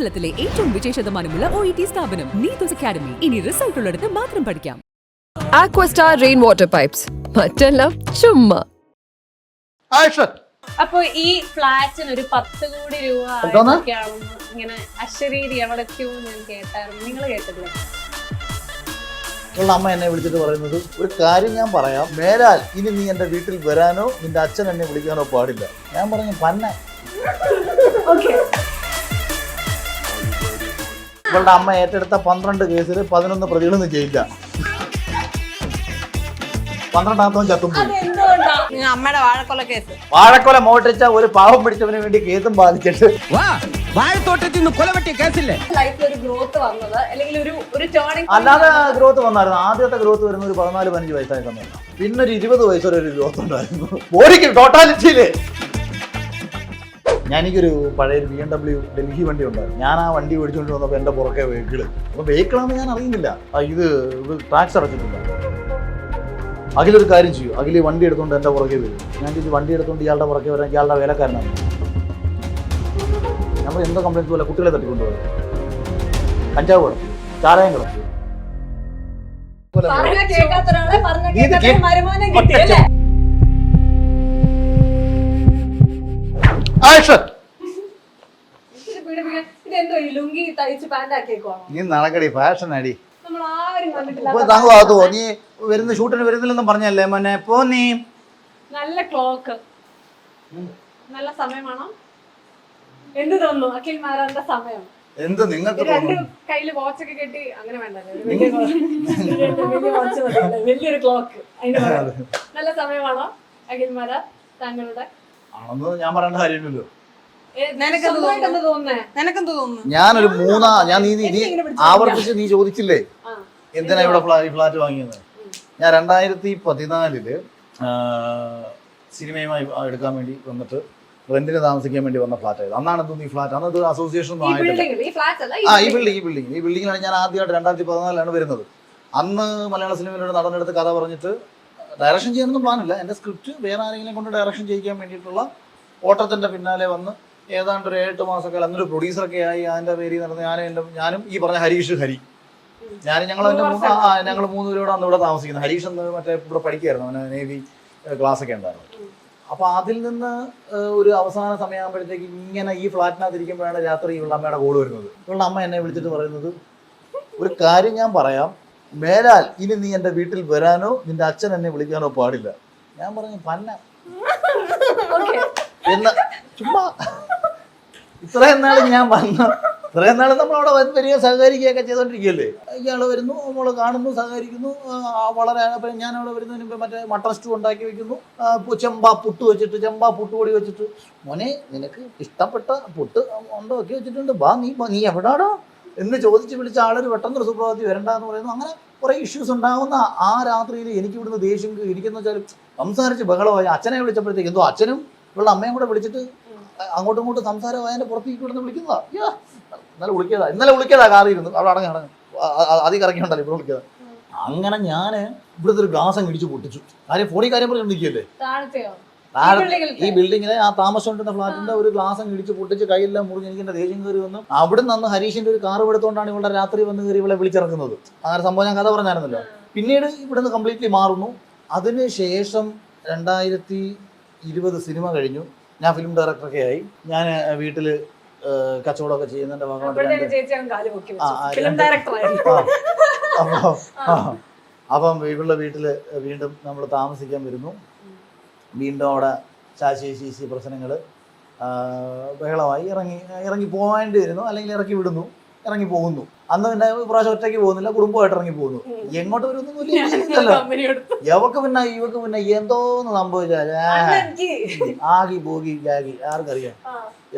കേരളത്തിലെ ഏറ്റവും വിജയശതമാനമുള്ള OET സ്ഥാപനം നീതോസ് അക്കാദമി. ഇനി റിസൾട്ട് ഉള്ളിടത്ത് മാത്രം പഠിക്കാം. Aquastar Rain Water Pipes. മറ്റെല്ലാം ചുമ്മാ. അപ്പൊ ഈ ഫ്ലാറ്റിന് ഒരു 10 കോടി രൂപ ആയിട്ടൊക്കെയാണെന്ന് ഇങ്ങനെ അശരീരി എവിടേക്കോ ഞാൻ കേട്ടായിരുന്നു. നിങ്ങൾ കേട്ടില്ലേ? അമ്മ എന്നെ വിളിച്ചിട്ട് പറയുന്നത്, ഒരു കാര്യം ഞാൻ പറയാം, മേലാൽ ഇനി നീ എൻ്റെ വീട്ടിൽ വരാനോ നിന്റെ അച്ഛൻ എന്നെ വിളിക്കാനോ പാടില്ല. ഞാൻ പറഞ്ഞു പന്നെ. ഇവളുടെ അമ്മ ഏറ്റെടുത്ത 12 കേസിൽ 11 പ്രതികളൊന്നും ചെയ്യില്ല. 12ാമത്തവൻ ചത്തും പോയി. അമ്മയുടെ വാഴക്കൊല കേസ്, വാഴക്കൊല മോട്ടിച്ച ഒരു പാവം പിടിച്ചവന് വേണ്ടി കേസും ബാധിച്ചിട്ട് വാഴത്തോട്ടത്തിൽ നിന്ന് കൊലവെട്ടിയ കേസില്ലേ ലൈഫിൽ ഒരു ഗ്രോത്ത് വന്നത് അല്ലെങ്കിൽ ഒരു ടേണിംഗ് അല്ലാതെ ഗ്രോത്ത് വന്നായിരുന്നു. ആദ്യത്തെ ഗ്രോത്ത് വരുന്ന ഒരു 14-15 വയസ്സായ സമയത്ത്, പിന്നെ ഒരു 20 വയസ്സൊരു ഒരു ഗ്രോത്ത് ഉണ്ടായിരുന്നു. ബോഡിക്ക് ടോട്ടാലിറ്റിയില്. ഞാനെനിക്കൊരു പഴയ BMW ഡൽഹി വണ്ടി ഉണ്ടായിരുന്നു. ഞാൻ ആ വണ്ടി ഓടിച്ചുകൊണ്ട് വന്നപ്പോൾ എൻ്റെ പുറകെ വെഹിക്കിള്. അപ്പോൾ വെഹിക്കിളാണെന്ന് ഞാൻ അറിയുന്നില്ല. ഇത് ടാക്സ് അടച്ചിട്ടില്ല. അഖിലൊരു കാര്യം ചെയ്യും, അഖിൽ വണ്ടി എടുത്തുകൊണ്ട് എൻ്റെ പുറകെ വരും. ഞാൻ ചോദിച്ചു, വണ്ടി എടുത്തുകൊണ്ട് ഇയാളുടെ പുറകെ വരാൻ ഇയാളുടെ വേലക്കാരനാണ്. നമ്മൾ എന്തോ കംപ്ലൈൻറ്റ് പോലെ കുട്ടികളെ തട്ടിക്കൊണ്ടുപോകും. കഞ്ചാവ് കിടക്കും, ചാരായം കിടക്കും. നീ നടക്കടി, ഫാഷൻ അടി. നീ വരുന്ന ഷൂട്ടിന് വരുന്നില്ലെന്നും പറഞ്ഞല്ലേ മോനെ. പോ നീ. നല്ല ക്ലോക്ക്, നല്ല സമയമാണോ? എന്ത് തോന്നുന്നു അഖിൽ മാരാന്റെ സമയം? എന്ത് നിങ്ങൾക്ക് രണ്ട് കയ്യില് വാച്ചൊക്കെ കെട്ടി അങ്ങനെ വേണ്ടല്ലോ, വലിയൊരു ക്ലോക്ക്. നല്ല സമയമാണോ അഖിൽ മാരാ താങ്കളുടെ? ആണെന്ന് ഞാൻ പറയേണ്ട കാര്യമില്ലല്ലോ. ഞാനൊരു നീ ആവർത്തിച്ച് നീ ചോദിച്ചില്ലേ എന്തിനാ ഇവിടെ ഫ്ലാറ്റ് വാങ്ങിയത്. ഞാൻ 2014 സിനിമയുമായി എടുക്കാൻ വേണ്ടി വന്നിട്ട് റെന്റിന് താമസിക്കാൻ വേണ്ടി വന്ന ഫ്ലാറ്റായത്. അന്നാണ് ഈ ഫ്ലാറ്റ്. അന്നത് അസോസിയേഷൻ ഒന്നും ആയിട്ടില്ല. ഈ ബിൽഡിങ്ങിലാണ് ഞാൻ ആദ്യമായിട്ട് 2014 വരുന്നത്. അന്ന് മലയാള സിനിമയിലൂടെ നടനെടുത്ത് കഥ പറഞ്ഞിട്ട് ഡയറക്ഷൻ ചെയ്യാനൊന്നും പ്ലാനില്ല. എൻ്റെ സ്ക്രിപ്റ്റ് വേറെ ആരെങ്കിലും കൊണ്ട് ഡയറക്ഷൻ ചെയ്യിക്കാൻ വേണ്ടിയിട്ടുള്ള ഓട്ടത്തിൻ്റെ പിന്നാലെ വന്ന് ഏതാണ്ട് ഒരു 7-8 മാസക്കാലം അന്നൊരു പ്രൊഡ്യൂസറൊക്കെ ആയി. അതിൻ്റെ പേരിൽ നടന്ന് ഞാനും ഈ പറഞ്ഞ ഹരീഷ് ഞങ്ങൾ 3 പേരോട് അന്ന് ഇവിടെ താമസിക്കുന്നത്. ഹരീഷ് എന്ന് മറ്റേ ഇവിടെ പഠിക്കുകയായിരുന്നു, അവന് നേവി ക്ലാസ്സൊക്കെ ഉണ്ടായിരുന്നു. അപ്പോൾ അതിൽ നിന്ന് ഒരു അവസാന സമയമാകുമ്പോഴത്തേക്ക് ഇങ്ങനെ ഈ ഫ്ലാറ്റിനകത്ത് ഇരിക്കുമ്പോഴാണ് രാത്രി ഇവളുടെ അമ്മയുടെ കോള് വരുന്നത്. ഇവളുടെ അമ്മ എന്നെ വിളിച്ചിട്ട് പറയുന്നത്, ഒരു കാര്യം ഞാൻ പറയാം, മേലാൽ ഇനി നീ എൻ്റെ വീട്ടിൽ വരാനോ നിന്റെ അച്ഛൻ എന്നെ വിളിക്കാനോ പാടില്ല. ഞാൻ പറഞ്ഞു പന്നെ. എന്ന് ചുമ്മാ ഇത്രയും നാൾ ഞാൻ വന്നു, ഇത്രയും നാൾ നമ്മളവിടെ വരിക സഹകരിക്കുകയൊക്കെ ചെയ്തുകൊണ്ടിരിക്കുകയല്ലേ. ഇയാൾ വരുന്നു, നമ്മൾ കാണുന്നു, സഹകരിക്കുന്നു. വളരെ ഞാനവിടെ വരുന്നതിന് മുമ്പ് മറ്റേ മട്ടൺ സ്റ്റൂ ഉണ്ടാക്കി വെക്കുന്നു. ചെമ്പാ പുട്ട് വെച്ചിട്ട്, ചെമ്പാ പുട്ടുപൊടി വെച്ചിട്ട്, മോനെ നിനക്ക് ഇഷ്ടപ്പെട്ട പുട്ട് ഉണ്ടോ ഒക്കെ വെച്ചിട്ടുണ്ട്, നീ എവിടാടോ എന്ന് ചോദിച്ച് വിളിച്ച ആളൊരു പെട്ടെന്നൊരു സുപ്രഭാതത്തിൽ വരണ്ടെന്ന് പറയുന്നു. അങ്ങനെ കുറേ ഇഷ്യൂസ് ഉണ്ടാകുന്ന ആ രാത്രിയിൽ എനിക്ക് ഇവിടുന്ന് ദേഷ്യം ഇരിക്കുന്ന വെച്ചാൽ സംസാരിച്ച് ബഹളമായി. അച്ഛനെ വിളിച്ചപ്പോഴത്തേക്ക് എന്തോ അച്ഛനും ഇവളുടെ അമ്മയും കൂടെ വിളിച്ചിട്ട് അങ്ങോട്ടും ഇങ്ങോട്ടും സംസാരമായി എൻ്റെ പുറത്തേക്ക് ഇവിടുന്ന് വിളിക്കുന്നതാ. ഇന്നലെ വിളിക്കതാ കാറിയിരുന്നു, അവിടെ അടങ്ങി അതി കറങ്ങിയുണ്ടല്ലോ ഇവിടെ വിളിക്കതാ. അങ്ങനെ ഞാൻ ഇവിടുത്തെ ഒരു ഗ്ലാസ് ഇടിച്ച് പൊട്ടിച്ചു. ഫോണിൽ കാര്യം പറഞ്ഞിരിക്കുകയല്ലേ. ഈ ബിൽഡിങ്ങിലെ ആ താമസിച്ചുകൊണ്ടിരുന്ന ഫ്ലാറ്റിന്റെ ഒരു ഗ്ലാസ് ഇടിച്ച് പൊട്ടിച്ച് കൈയെല്ലാം മുറിഞ്ഞ് എനിക്ക് എൻ്റെ ദേഷ്യം കയറി വന്നു. അവിടെ നിന്ന് ഹരീഷിന്റെ ഒരു കാർ എടുത്തുകൊണ്ടാണ് ഇവിടെ രാത്രി വന്ന് കയറി ഇവളെ വിളിച്ചിറങ്ങുന്നത്. അങ്ങനെ സംഭവം ഞാൻ കഥ പറഞ്ഞായിരുന്നല്ലോ. പിന്നീട് ഇവിടുന്ന് കംപ്ലീറ്റ്ലി മാറുന്നു. അതിനുശേഷം 2020 സിനിമ കഴിഞ്ഞു. ഞാൻ ഫിലിം ഡയറക്ടറൊക്കെ ആയി. ഞാൻ വീട്ടിൽ കച്ചവടമൊക്കെ ചെയ്യുന്നതിന്റെ അപ്പം ഇവളുടെ വീട്ടിൽ വീണ്ടും നമ്മൾ താമസിക്കാൻ വരുന്നു. വീണ്ടും അവിടെ ശാശി പ്രശ്നങ്ങൾ ബഹളമായി. ഇറങ്ങി പോകേണ്ടി വരുന്നു, അല്ലെങ്കിൽ ഇറക്കി വിടുന്നു, ഇറങ്ങി പോകുന്നു. അന്ന് പിന്നെ പ്രാവശ്യം ഒറ്റയ്ക്ക് പോകുന്നില്ല, കുടുംബമായിട്ട് ഇറങ്ങി പോകുന്നു. എങ്ങോട്ട് വരുന്നൊന്നുമില്ലല്ലോ. ഇവക്ക് പിന്നെ എന്തോന്ന് സംഭവിച്ചാല് ആകി പോകി ജാഗി ആർക്കറിയാം.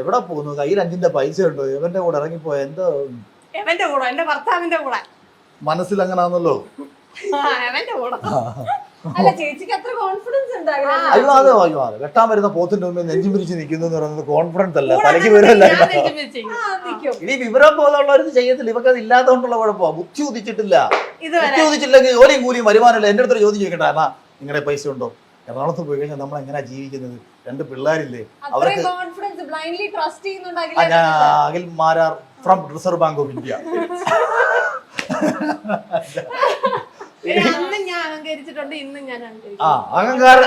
എവിടെ പോകുന്നു, കയ്യിൽ 5 പൈസ ഉണ്ടോ, എവന്റെ കൂടെ ഇറങ്ങിപ്പോയ എന്തോ മനസ്സിൽ അങ്ങനാന്നല്ലോ. അയ്യോ അത് വെട്ടാൻ വരുന്ന പോത്തിന്റെ മുമ്പ് നെഞ്ചു പിരിച്ച് നിൽക്കുന്നു എന്ന് പറയുന്നത് കോൺഫിഡൻസ് അല്ല, തലയ്ക്ക് വിവരമല്ല. ഇനി വിവരം ബോധമുള്ളവർക്ക് ചെയ്യത്തില്ല. ഇവർക്ക് അത് ഇല്ലാത്തതുകൊണ്ടുള്ള കുഴപ്പമാണ്. ബുദ്ധി ഉദിച്ചിട്ടില്ല. ബുദ്ധി ഉദിച്ചില്ലെങ്കിൽ ജോലിയും കൂലിയും വരുമാനമില്ല. എൻ്റെ അടുത്തൊരു ചോദ്യം ചോദിക്കട്ടെ, എന്നാ നിങ്ങളുടെ പൈസ ഉണ്ടോ? എറണാകുളത്ത് പോയി കഴിഞ്ഞാൽ നമ്മൾ എങ്ങനെയാ ജീവിക്കുന്നത്? 2 പിള്ളേരില്ലേ അവർക്ക്? Akhil Marar from reserve bank of India. അന്ന് ഞാൻ അഹങ്കരിച്ചിട്ടുണ്ട്, ഇന്ന് ഞാൻ അഹങ്കാരം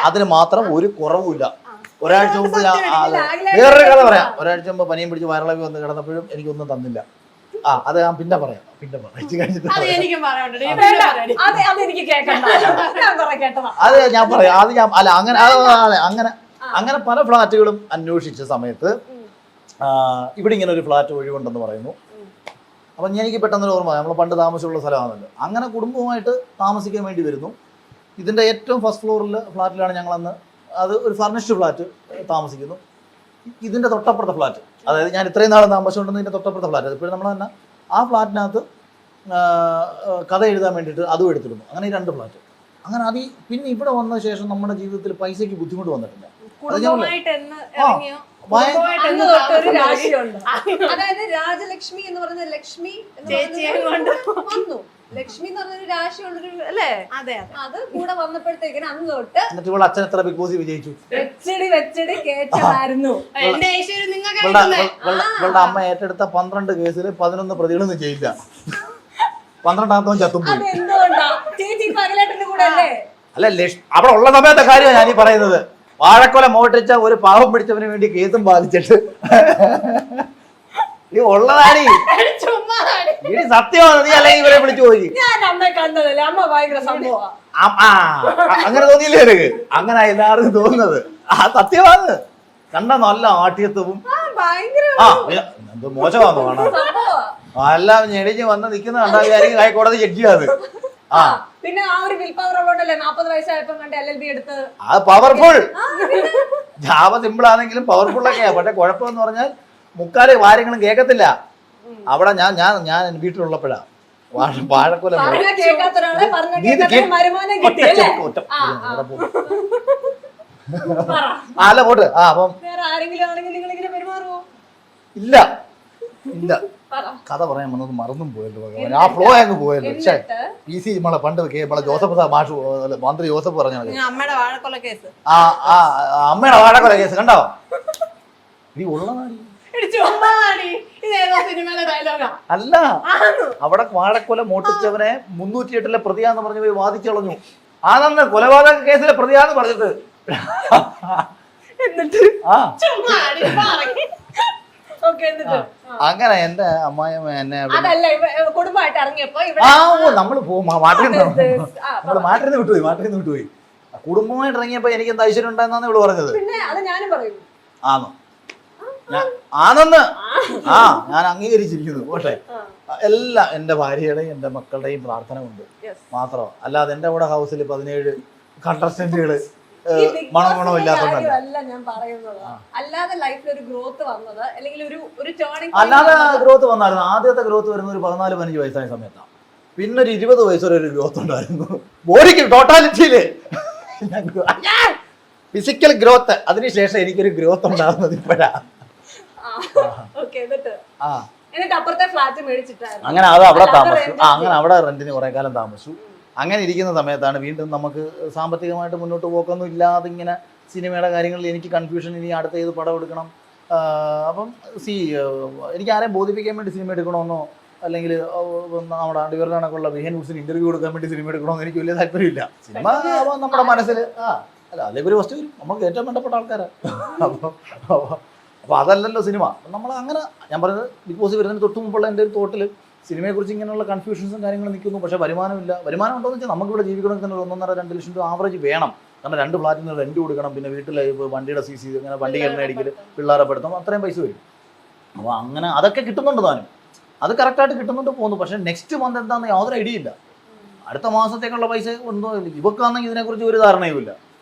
അതിന് മാത്രം ഒരു കുറവുമില്ല. ഒരാഴ്ച മുമ്പ് വേറൊരു കഥ പറയാം. ഒരാഴ്ച മുമ്പ് പനിയും പിടിച്ച് വയറിളകി വന്ന് കിടന്നപ്പോഴും എനിക്കൊന്നും തന്നില്ല. അത് ഞാൻ പിന്നെ പറയാം. അത് ഞാൻ പറയാം. അത് ഞാൻ അല്ല അങ്ങനെ അങ്ങനെ അങ്ങനെ പല ഫ്ലാറ്റുകളും അന്വേഷിച്ച സമയത്ത് ഇവിടെ ഇങ്ങനെ ഒരു ഫ്ലാറ്റ് ഒഴിവുണ്ടെന്ന് പറയുന്നു. അപ്പം എനിക്ക് പെട്ടെന്നൊരു ഓർമ്മ, നമ്മൾ പണ്ട് താമസമുള്ള സ്ഥലമാണല്ലോ. അങ്ങനെ കുടുംബവുമായിട്ട് താമസിക്കാൻ വേണ്ടി വരുന്നു. ഇതിൻ്റെ ഏറ്റവും ഫസ്റ്റ് ഫ്ലോറിൽ ഫ്ലാറ്റിലാണ് ഞങ്ങളന്ന്. അത് ഒരു ഫർണിഷ്ഡ് ഫ്ലാറ്റ് താമസിക്കുന്നു. ഇതിൻ്റെ തൊട്ടപ്പുറത്തെ ഫ്ലാറ്റ്, അതായത് ഞാൻ ഇത്രയും നാളും താമസിച്ചുകൊണ്ടെന്ന് ഇതിൻ്റെ തൊട്ടപ്പുറത്തെ ഫ്ലാറ്റ്, അതിപ്പോഴും നമ്മൾ തന്നെ ആ ഫ്ലാറ്റിനകത്ത് കഥ എഴുതാൻ വേണ്ടിയിട്ട് അതും എടുത്തിരുന്നു. അങ്ങനെ ഈ 2 ഫ്ലാറ്റ്. അങ്ങനെ പിന്നെ ഇവിടെ വന്ന ശേഷം നമ്മുടെ ജീവിതത്തിൽ പൈസയ്ക്ക് ബുദ്ധിമുട്ട് വന്നിട്ടില്ല. അതായത് രാജലക്ഷ്മി എന്ന് പറയുന്ന ലക്ഷ്മി വന്നു. ലക്ഷ്മി എന്ന് പറഞ്ഞൊരു രാശിയുള്ളൊരു അല്ലേ? അതെ. അത് കൂടെ വന്നപ്പോഴത്തേക്കിന് അന്ന് തൊട്ട് എന്നിട്ട് അച്ഛൻ എത്ര ബിഗ് ബോസ് വിജയിച്ചു? വെച്ചടി കേട്ടതായിരുന്നു. ഇവളുടെ അമ്മ ഏറ്റെടുത്ത 12 കേസിൽ 11 പ്രതികളൊന്നും ചെയ്യില്ല. 12ാമത്തവൻ ചത്തുപോയി. അല്ല, അവിടെ ഉള്ള സമയത്തെ കാര്യമാണ് ഞാനീ പറയുന്നത്. വാഴക്കൊല മോട്ടിച്ച ഒരു പാവം പിടിച്ചവന് വേണ്ടി കേസും ബാധിച്ചിട്ട് ഈ ഉള്ളതാടി ഇനി സത്യമാണ്. നീ അല്ലെങ്കിൽ ഇവരെ വിളിച്ചു പോയി. അങ്ങനെ തോന്നിയില്ലേ എനിക്ക്? അങ്ങനെ എല്ലാവർക്കും തോന്നുന്നത് സത്യമാണ്. കണ്ട നല്ല ആഠ്യത്വവും എന്തോ മോശമാണോ കാണാൻ. അല്ല ഞെടിഞ്ഞ് വന്ന് നിൽക്കുന്ന കണ്ടാൽ ഹൈക്കോടതി ജഡ്ജിയാണ്. പിന്നെ ആ ഒരു വിൽ പവർ ഉള്ളതല്ലേ 40 വയസ്സായപ്പോ കണ്ട് LLB എടുത്ത്. അത് പവർഫുൾ. ജാവ സിമ്പിൾ ആണെങ്കിലും പവർഫുൾ ഒക്കെയാ. പക്ഷെ കുഴപ്പമെന്ന് പറഞ്ഞാൽ മുക്കാല് കാര്യങ്ങളും കേൾക്കത്തില്ല. അവിടെ ഞാൻ വീട്ടിലുള്ളപ്പോഴാ വാഴക്കൊല അല്ല പോട്ട്. അപ്പം ഇല്ല ഇല്ല കഥ പറയാൻ വന്നത് മറന്നും പോയല്ലോ. ആ ഫ്ലോ അങ്ങ് പോയല്ലോ. പക്ഷേ PC നമ്മളെ പണ്ട് നമ്മളെ ജോസഫ് മാഷ് മന്ത്രി ജോസഫ് പറഞ്ഞ അമ്മയുടെ വാഴക്കൊല കേസ്. അമ്മയുടെ വാഴക്കൊല കേസ് കണ്ടോ? ഈ ഉള്ളതാടി അല്ല, അവിടെ വാഴക്കൊല മോട്ടിച്ചവനെ 308 പ്രതിയാന്ന് പറഞ്ഞു പോയി വാദിച്ചു കളഞ്ഞു. ആണെന്ന് കൊലപാതക കേസിലെ പ്രതിയാന്ന് പറഞ്ഞിട്ട്. എന്നിട്ട് അങ്ങനെ എന്റെ അമ്മായിയമ്മ എന്നെ നമ്മള് മാറ്റിന്ന് വിട്ടുപോയി. കുടുംബമായിട്ട് ഇറങ്ങിയപ്പോ എനിക്ക് എന്താ ഐശ്വര്യം ഉണ്ടായെന്നാണ് ഇവള് പറഞ്ഞത്. ആണോ? ആണെന്ന് ഞാൻ അംഗീകരിച്ചിരിക്കുന്നു. പക്ഷേ എല്ലാം എന്റെ ഭാര്യയുടെയും എന്റെ മക്കളുടെയും പ്രാർത്ഥന കൊണ്ട് മാത്രം. അല്ലാതെ എന്റെ കൂടെ ഹൗസിൽ 17 കണ്ടസ്റ്റന്റുകള് മണമണോ ഇല്ലാത്തതല്ല. അല്ലാതെ ലൈഫിൽ ഒരു ഗ്രോത്ത് വന്നത് അല്ലെങ്കിൽ ഒരു ടേണിംഗ് അല്ലാതെ ഗ്രോത്ത് വന്നായിരുന്നു. ആദ്യത്തെ ഗ്രോത്ത് വരുന്ന ഒരു 14-15 വയസ്സായ സമയത്താണ്. പിന്നെ ഒരു 20 വയസ്സ് വരെ ഒരു ഗ്രോത്ത് ഉണ്ടായിരുന്നു. ബോഡിക്ക് ടോട്ടാലിറ്റിയില് ഫിസിക്കൽ ഗ്രോത്ത്. അതിനുശേഷം എനിക്കൊരു ഗ്രോത്ത് ഉണ്ടാകുന്നത് ഇപ്പോഴാണ്. അങ്ങനെ അത് അവിടെ താമസിച്ചു. അങ്ങനെ അവിടെ റെന്റിന് കുറെ കാലം താമസിച്ചു. അങ്ങനെ ഇരിക്കുന്ന സമയത്താണ് വീണ്ടും നമുക്ക് സാമ്പത്തികമായിട്ട് മുന്നോട്ട് പോക്കൊന്നും ഇല്ലാതെ ഇങ്ങനെ സിനിമയുടെ കാര്യങ്ങളിൽ എനിക്ക് കൺഫ്യൂഷൻ. ഇനി അടുത്ത ഏത് പടം എടുക്കണം. അപ്പം എനിക്ക് ആരെയും ബോധിപ്പിക്കാൻ വേണ്ടി സിനിമ എടുക്കണമെന്നോ അല്ലെങ്കിൽ നമ്മുടെ ഇവരുടെ കണക്കുള്ള വിഹൻ വുഡ്സിന് ഇന്റർവ്യൂ കൊടുക്കാൻ വേണ്ടി സിനിമ എടുക്കണമെന്ന് എനിക്ക് വലിയ താല്പര്യമില്ല. സിനിമ നമ്മുടെ മനസ്സിൽ അല്ല അതേപോലെ ഒരു വസ്തു വരും. നമുക്ക് ഏറ്റവും വേണ്ടപ്പെട്ട ആൾക്കാരാണ്. അപ്പോൾ അതല്ലല്ലോ സിനിമ. നമ്മൾ അങ്ങനെ ഞാൻ പറയുന്നത് ബിഗ് ബോസ് വരുന്നതിന് തൊട്ട് മുമ്പുള്ള എൻ്റെ ഒരു തോട്ടിൽ സിനിമയെക്കുറിച്ച് ഇങ്ങനെയുള്ള കൺഫ്യൂഷൻസും കാര്യങ്ങളും നിൽക്കുന്നു. പക്ഷേ വരുമാനമില്ല. വരുമാനം ഉണ്ടോയെന്ന് വെച്ചാൽ നമുക്കിവിടെ ജീവിക്കണമെങ്കിൽ തന്നെ 1.5-2 ലക്ഷം രൂപ ആവറേജ് വേണം. കാരണം 2 ഫ്ലാറ്റിൽ നിന്ന് റെൻറ്റ് കൊടുക്കണം. പിന്നെ വീട്ടിൽ വണ്ടിയുടെ CC അങ്ങനെ വണ്ടി എണ്ണ അടിക്കൽ പിള്ളേരെ പെടുത്തും. അത്രയും പൈസ വരും. അപ്പോൾ അങ്ങനെ അതൊക്കെ കിട്ടുന്നുണ്ട് താനും. അത് കറക്റ്റായിട്ട് കിട്ടുന്നുണ്ട് പോകുന്നു. പക്ഷേ നെക്സ്റ്റ് മന്ത് എന്താണെന്ന് യാതൊരു ഐഡിയ ഇല്ല. അടുത്ത മാസത്തേക്കുള്ള പൈസ ഒന്നും ഇവക്കാണെങ്കിൽ ഇതിനെക്കുറിച്ച് ഒരു ധാരണയുമില്ല.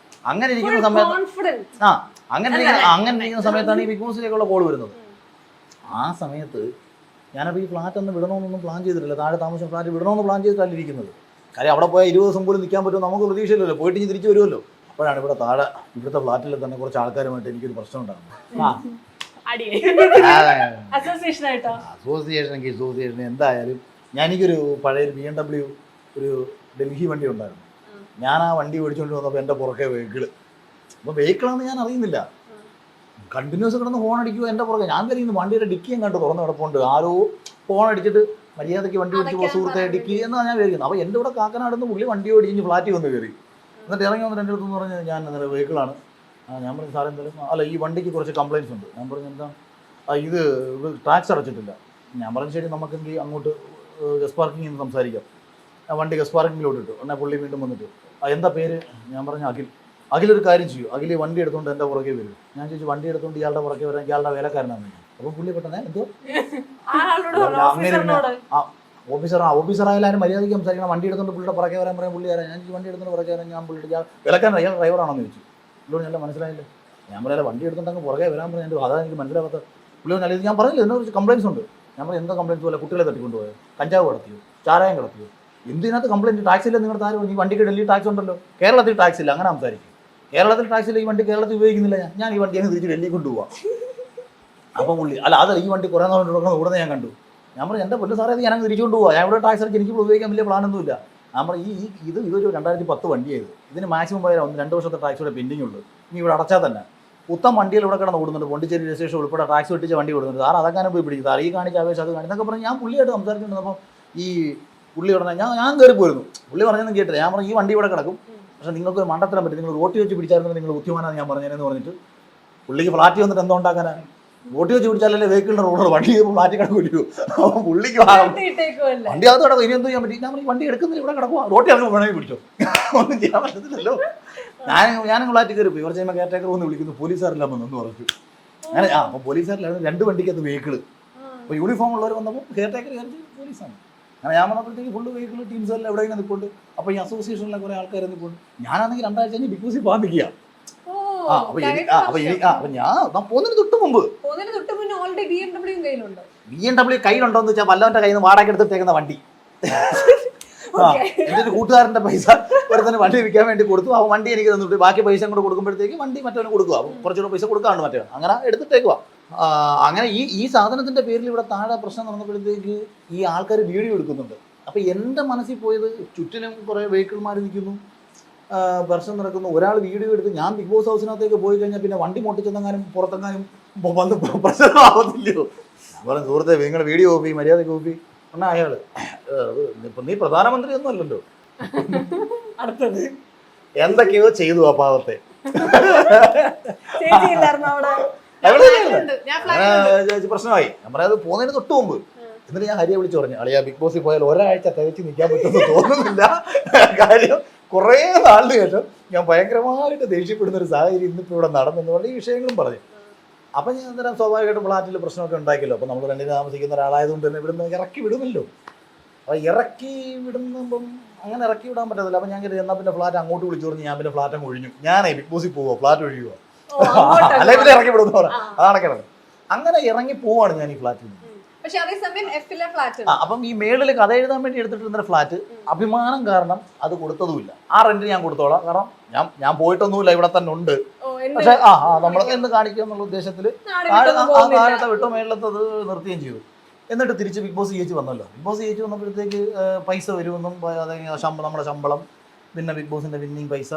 അങ്ങനെ ഇരിക്കുന്ന സമയത്ത് അങ്ങനെ ഇരിക്കുന്ന സമയത്താണ് ഈ ബിഗ് ബോസിലേക്കുള്ള കോൾ വരുന്നത്. ആ സമയത്ത് ഞാനപ്പോൾ ഈ ഫ്ലാറ്റ് ഒന്ന് വിടണമെന്നൊന്നും പ്ലാൻ ചെയ്തിട്ടില്ല. താഴെ താമസം ഫ്ലാറ്റ് വിടണമെന്ന് പ്ലാൻ ചെയ്തിട്ടല്ല ഇരിക്കുന്നത്. കാര്യം അവിടെ പോയാൽ 20 ദിവസം പോലും നിൽക്കാൻ പറ്റുമോ നമുക്ക് പ്രതീക്ഷയില്ലല്ലോ. പോയിട്ട് ഇനി തിരിച്ചു വരുമല്ലോ. അപ്പോഴാണ് ഇവിടെ താഴെ ഇവിടുത്തെ ഫ്ലാറ്റിൽ തന്നെ കുറച്ച് ആൾക്കാരുമായിട്ട് എനിക്കൊരു പ്രശ്നം ഉണ്ടാകുന്നത്. അസോസിയേഷൻ എന്തായാലും എനിക്കൊരു പഴയൊരു BMW ഒരു ഡൽഹി വണ്ടി ഉണ്ടായിരുന്നു. ഞാൻ ആ വണ്ടി ഓടിച്ചുകൊണ്ട് വന്നപ്പോൾ എൻ്റെ പുറകെ വെഹിക്കിള്. അപ്പോൾ വെഹിക്കിളാണെന്ന് ഞാൻ അറിയുന്നില്ല. കണ്ടിന്യൂസ് കിടന്ന് ഫോൺ അടിക്കുക എൻ്റെ പുറകെ. ഞാൻ കരുതുന്നു വണ്ടിയുടെ ഡിക്കിയും കണ്ട് തുറന്ന് കിടപ്പുണ്ട്. ആരോ ഫോൺ അടിച്ചിട്ട് മര്യാദയ്ക്ക് വണ്ടി ഓടിച്ച് പോ സുഹൃത്തെ ഡിക്കി എന്നാണ് ഞാൻ വിചാരിക്കുന്നത്. അപ്പോൾ എൻ്റെ കൂടെ കാക്കനാടുന്ന് പുള്ളി വണ്ടി ഓടിച്ച് ഫ്ലാറ്റിൽ വന്ന് കയറി. എന്നിട്ട് ഇറങ്ങി വന്നിട്ട് എൻ്റെ അടുത്തെന്ന് പറഞ്ഞാൽ ഞാൻ ഇന്നലെ വെഹിക്കിളാണ്. ഞാൻ പറഞ്ഞു സാറേ എന്തായാലും അല്ല ഈ വണ്ടിക്ക് കുറച്ച് കംപ്ലയിൻസ് ഉണ്ട്. ഞാൻ പറഞ്ഞു എന്താ ഇത് ടാക്സ് അടച്ചിട്ടില്ല. ഞാൻ പറഞ്ഞു ശരി നമുക്കെങ്കിൽ അങ്ങോട്ട് ഗസ് പാർക്കിങ്ങിൽ നിന്ന് സംസാരിക്കാം. വണ്ടി ഗസ് പാർക്കിങ്ങിലോട്ട് ഇട്ടു. എന്നാൽ പുള്ളി വീണ്ടും വന്നിട്ട് എന്താ പേര്? ഞാൻ പറഞ്ഞു അഖിൽ. അഖിലൊരു കാര്യം ചെയ്യൂ, അഖിൽ വണ്ടി എടുത്തുകൊണ്ട് എൻ്റെ പുറകെ വരും. ഞാൻ ചോദിച്ചു വണ്ടി എടുത്തുകൊണ്ട് ഇയാളുടെ പുറകെ വരാൻ ഇയാളുടെ വേലക്കാരനാണ്. അപ്പോൾ പുള്ളി പെട്ടെന്ന് എന്തോ ഓഫീസറായാലും മര്യാദയ്ക്ക് സംസാരിക്കണം. വണ്ടി എടുത്തുകൊണ്ട് പുള്ളിയുടെ പുറകെ വരാൻ പറയാൻ പുള്ളി വരാൻ. ഞാൻ വണ്ടി എടുത്തുകൊണ്ട് പുറകെ വരാൻ ഞാൻ പുള്ളിയുടെ വിലക്കാരൻ അയാൾ ഡ്രൈവറാണെന്ന് ചോദിച്ചു. പുള്ളിയോട് നല്ല മനസ്സിലായില്ലേ? ഞാൻ പറയാം വണ്ടി എടുത്തുകൊണ്ട് അങ്ങ് പുറകെ വരാൻ പറഞ്ഞു. എൻ്റെ അതാണ് എനിക്ക് മനസ്സിലാവാത്ത. പുള്ളിയോട് നല്ല ഞാൻ പറഞ്ഞില്ല എന്നെ കുറിച്ച് കംപ്ലയിൻസ് ഉണ്ട്. ഞാൻ പറഞ്ഞു എന്താ കംപ്ലയിൻസ് പോലെ കുട്ടികളെ തട്ടിക്കൊണ്ടുപോയോ, കഞ്ചാവ് കടത്തിയോ, ചാരായം കടത്തിയോ, എന്തിനകത്ത് കംപ്ലയിൻറ്റ്? ടാക്സ് ഇല്ല നിങ്ങളുടെ താരം. ഈ വണ്ടിക്ക് ഡൽഹി ടാക്സ് ഉണ്ടല്ലോ, കേരളത്തിൽ ടാക്സ് ഇല്ല. അങ്ങനെ സംസാരിക്കും. കേരളത്തിൽ ടാക്സ് ഇല്ല, ഈ വണ്ടി കേരളത്തിൽ ഉപയോഗിക്കുന്നില്ല. ഞാൻ ഈ വണ്ടി അങ്ങ് തിരിച്ച് ഡൽഹി കൊണ്ടുപോകാം. അപ്പം പുള്ളി അല്ല അതല്ല ഈ വണ്ടി കുറേ നാളുകൊണ്ട് ഇവിടെ ഞാൻ കണ്ടു. ഞാൻ പറഞ്ഞു എൻ്റെ പൊന്നു സാറേ ഇത് ഞാൻ തിരിച്ചു കൊണ്ടുപോകാം. ഞാൻ ഇവിടെ ടാക്സ് അടിച്ച് എനിക്ക് ഉപയോഗിക്കാൻ വലിയ പ്ലാനൊന്നുമില്ല. ഞാൻ പറഞ്ഞു ഇതൊരു 2010 വണ്ടിയായത്. ഇതിന് മാക്സിമം പോയാൽ 2 വർഷത്തെ ടാക്സ് ഇവിടെ പെൻഡിങ് ഉണ്ട്. ഇനി ഇവിടെ അടച്ചാൽ തന്നെ പുത്തൻ വണ്ടിയിൽ ഇവിടെ കിടന്ന് ഓടുന്നുണ്ട്. പോണ്ടിച്ചേരി രജിസ്ട്രേഷൻ ഉൾപ്പെടെ ടാക്സ് വെട്ടിച്ച വണ്ടി കൊടുക്കുന്നുണ്ട്. സാർ അതങ്ങനെ പോയി പിടിക്കും. സാർ ഈ കാണിച്ച ആവേശം അത് കാണിച്ചൊക്കെ പറഞ്ഞ് ഞാൻ പുള്ളിയായിട്ട് സംസാരിച്ചിട്ടുണ്ടപ്പോൾ ഈ പുള്ളി ഉടനെ ഞാൻ കയറി പോയിരുന്നു. പുള്ളി പറഞ്ഞൊന്നും കേട്ടില്ല. ഞാൻ പറഞ്ഞു ഈ വണ്ടി ഇവിടെ കിടക്കും, പക്ഷേ നിങ്ങൾക്ക് ഒരു മണ്ടത്തരം പറ്റും, നിങ്ങൾ റോട്ടി വെച്ച് പിടിച്ചായിരുന്നു നിങ്ങൾ ബുദ്ധിമാനാണ് ഞാൻ പറഞ്ഞതെന്ന് പറഞ്ഞിട്ട് പുള്ളിക്ക് ഫ്ലാറ്റ് വന്നിട്ട് എന്തോ ഉണ്ടാക്കാനാണ്? റോട്ടി വെച്ച് പിടിച്ചാലല്ലേ വെഹിക്കിളിൻ്റെ റോഡ് വണ്ടി ഫ്ലാറ്റ് കിടക്കില്ലയോ? അപ്പം പുള്ളിക്ക് വണ്ടി അത് കിടക്കും. ഇനി എന്തോ ചെയ്യാൻ പറ്റും? ഞാൻ പറഞ്ഞു വണ്ടി എടുക്കുന്നില്ല ഇവിടെ കിടക്കുക, റോട്ടി അങ്ങനെ വേണമെങ്കിൽ പിടിച്ചോ, ഒന്നും ചെയ്യാൻ പറ്റത്തില്ലല്ലോ. ഞാനും ഫ്ലാറ്റ് കയറി പോയി. കുറച്ച് കഴിയുമ്പോൾ കെയർടേക്കർ ഒന്ന് വിളിക്കുന്നു, പോലീസുകാരെല്ലാം വന്നു പറഞ്ഞു. അങ്ങനെ അപ്പോൾ പോലീസുകാരിലായിരുന്നു 2 വണ്ടിക്കകത്ത് വെഹിക്കിള്. അപ്പോൾ യൂണിഫോം ഉള്ളവർ വന്നപ്പോൾ കെയർടേക്കർ കയറി പോലീസാണ്. അങ്ങനെ ഞാൻ വന്നപ്പോഴത്തേക്ക് ഫുള്ള് വെഹിക്കിൾ ടീംസ് എല്ലാം എവിടെ ഇങ്ങനെ നിൽപ്പുണ്ട്. അപ്പോൾ ഈ അസോസിയേഷനിലെ കുറേ ആൾക്കാർ നിൽപ്പുണ്ട്. ഞാനാണെങ്കിൽ 2 ആഴ്ച കഴിഞ്ഞ് ബിഗ് ബോസിൽ പോകാൻ നിൽക്കുക. അപ്പോൾ ഞാൻ പോകുന്നതിന് തൊട്ട് മുമ്പ് BMW കയ്യിലുണ്ടോ എന്ന് വെച്ചാൽ വല്ലവൻ്റെ കയ്യിൽ നിന്ന് വാടക എടുത്തിട്ടേക്കുന്ന വണ്ടി. എൻ്റെ ഒരു കൂട്ടുകാരൻ്റെ പൈസ ഒരുത്തന്നെ വണ്ടി വിൽക്കാൻ വേണ്ടി കൊടുത്തു. ആ വണ്ടി എനിക്ക് തന്നിട്ട് ബാക്കി പൈസ കൂടെ കൊടുക്കുമ്പോഴത്തേക്ക് വണ്ടി മറ്റവന് കൊടുക്കുക. അപ്പോൾ കുറച്ചുകൂടെ പൈസ കൊടുക്കാണ്ട് മറ്റേ അങ്ങനെ എടുത്തിട്ടേക്കുക. അങ്ങനെ ഈ സാധനത്തിൻ്റെ പേരിൽ ഇവിടെ താഴെ പ്രശ്നം നടന്നപ്പോഴത്തേക്ക് ഈ ആൾക്കാർ വീഡിയോ എടുക്കുന്നുണ്ട്. അപ്പോൾ എൻ്റെ മനസ്സിൽ പോയത് ചുറ്റിനും കുറേ വെഹിക്കിൾമാർ നിൽക്കുന്നു, പ്രശ്നം നടക്കുന്നു. ഒരാൾ വീഡിയോ എടുത്ത് ഞാൻ ബിഗ് ബോസ് ഹൗസിനകത്തേക്ക് പോയി കഴിഞ്ഞാൽ പിന്നെ വണ്ടി പൊട്ടിച്ചെന്നെങ്ങാനും പുറത്തെങ്ങാനും വന്ന് പ്രശ്നമാവത്തില്ലയോ? ഞാൻ പറഞ്ഞു സുഹൃത്തെ നിങ്ങളുടെ വീഡിയോ കോപ്പി മര്യാദ കോപ്പി എന്നാൽ അയാൾ ഇപ്പം നീ പ്രധാനമന്ത്രി ഒന്നും അല്ലല്ലോ, അടുത്തത് എന്തൊക്കെയോ ചെയ്തു ആ പാവത്തെ. പ്രശ്നമായി. ഞാൻ പറയാത് പോകുന്നതിന് തൊട്ട് മുമ്പ് എന്നിട്ട് ഞാൻ ഹരിയെ വിളിച്ചു പറഞ്ഞു അളിയാ ബിഗ് ബോസിൽ പോയാൽ ഒരാഴ്ച തികച്ച് നിൽക്കാൻ പറ്റുമെന്ന് തോന്നുന്നില്ല. കാര്യം കുറേ നാളിന് ശേഷം ഞാൻ ഭയങ്കരമായിട്ട് ദേഷ്യപ്പെടുന്ന ഒരു സാഹചര്യം ഇന്നിപ്പോൾ ഇവിടെ നടന്നെന്ന് പറഞ്ഞ ഈ വിഷയങ്ങളും പറഞ്ഞു. അപ്പം ഞാൻ അന്നേരം സ്വാഭാവികമായിട്ടും ഫ്ലാറ്റിൽ പ്രശ്നമൊക്കെ ഉണ്ടാക്കിയല്ലോ. അപ്പോൾ നമ്മൾ രണ്ടിന് താമസിക്കുന്ന ഒരാളായതുകൊണ്ട് തന്നെ ഇവിടുന്ന് ഇറക്കി വിടുമല്ലോ. അപ്പോൾ ഇറക്കി വിടുമ്പം അങ്ങനെ ഇറക്കി വിടാൻ പറ്റത്തില്ല. അപ്പോൾ ഞാൻ കരുതി എന്നാൽ പിന്നെ ഫ്ലാറ്റ് അങ്ങോട്ട് വിളിച്ചു പറഞ്ഞ് ഞാൻ പിന്നെ ഫ്ലാറ്റ് അങ്ങ് ഒഴിഞ്ഞു. ഞാനേ ബിഗ് ബോസിൽ പോവുക ഫ്ലാറ്റ് ഒഴിയുക അല്ലെങ്കിൽ പിന്നെ ഇറക്കി വിടുന്ന പറയാം അതാണ് കിടന്നത്. അങ്ങനെ ഇറങ്ങി പോവാണ് ഞാൻ ഈ ഫ്ലാറ്റിൽ നിന്ന്. അപ്പം ഈ മേളിൽ കഥ എഴുതാൻ വേണ്ടി എടുത്തിട്ടിരുന്ന ഫ്ലാറ്റ് അഭിമാനം കാരണം അത് കൊടുത്തതുമില്ല. ആ റെന്റ് ഞാൻ കൊടുത്തോളാം, കാരണം ഞാൻ പോയിട്ടൊന്നുമില്ല, ഇവിടെ തന്നെ ഉണ്ട്. പക്ഷെ നമ്മൾ എന്ന് കാണിക്കുക എന്നുള്ള ഉദ്ദേശത്തിൽ താഴത്തെ വിട്ടോ മേളിലത്തത് നിർത്തുകയും ചെയ്തു. എന്നിട്ട് തിരിച്ച് ബിഗ് ബോസ് ചേച്ചി വന്നല്ലോ. ബിഗ് ബോസ് ചേച്ചി വന്നപ്പോഴത്തേക്ക് പൈസ വരുമെന്നും അതായത് നമ്മുടെ ശമ്പളം, പിന്നെ ബിഗ് ബോസിൻ്റെ വിന്നിങ് പൈസ,